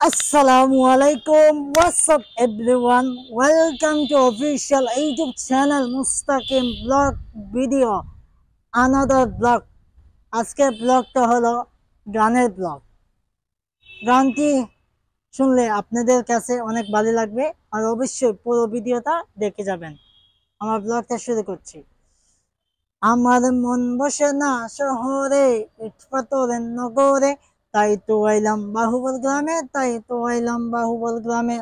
Assalamualaikum. What's up, everyone? Welcome to official YouTube channel Mustaqim Vlog Video. Another vlog. আজকের ব্লগটা হলো গানের blog. গানটি শুনলে আপনাদের কাছে অনেক ভালো লাগবে, আর অবশ্যই পুরো ভিডিওটা দেখে যাবেন। আমার ব্লগটা শুরু করছি। আমার মন বসে না শহরে, ইট পাথরের নগরে, তাই তো আইলাম বাহুবল গ্রামে, তাই তো আইলাম বাহুবল গ্রামে।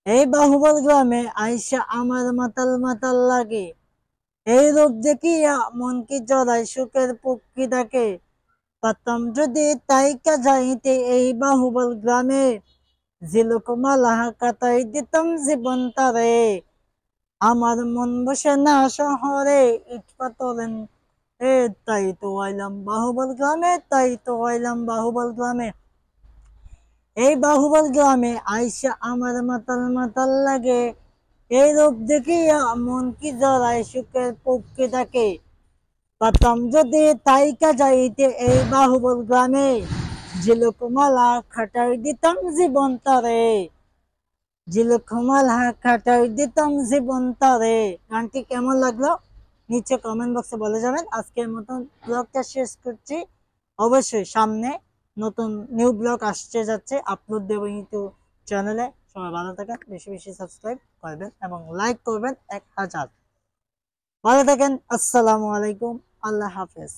এই বাহুবল গ্রামে আইসা আমার মাতাল মাতাল লাগে, এই রূপ দেখিয়া মন কি জড়ায় সুখের পক্ষী ডাকে। পারতাম যদি তাইকা যাইতে এই বাহুবল গ্রামে, ঝিলুক মালা কাটাই দিতাম জীবন তারে। আমার মন বসে না শহরে, ইট পাথরের তাই তো আইলাম বাহুবল গ্রামে, তাই তো আইলাম বাহুবল গ্রামে। এই বাহুবল গ্রামে আইসা আমার মাতাল মাতাল লাগে, এই রূপ দেখিয়া মন কি জড়ায় সুখের পক্ষে থাকে। পারতাম যদি তাইকা যাইতে এই বাহুবল গ্রামে, ঝিলুকমালা খাটাই দিতাম জীবন তারে। ঝিলুকমালা খাটাই দিতাম জীবন তারে। গানটি কেমন লাগলো নিচে কমেন্ট বক্সে বলে যাবেন। আজকের মতন ব্লগটা শেষ করছি। অবশ্যই সামনে নতুন নিউ ব্লগ আসতে যাচ্ছে, আপলোড দেবো ইউটিউব চ্যানেলে। সবাই ভালো থাকেন, বেশি বেশি সাবস্ক্রাইব করবেন এবং লাইক করবেন 1000। ভালো থাকেন। আসসালামু আলাইকুম। আল্লাহ হাফেজ।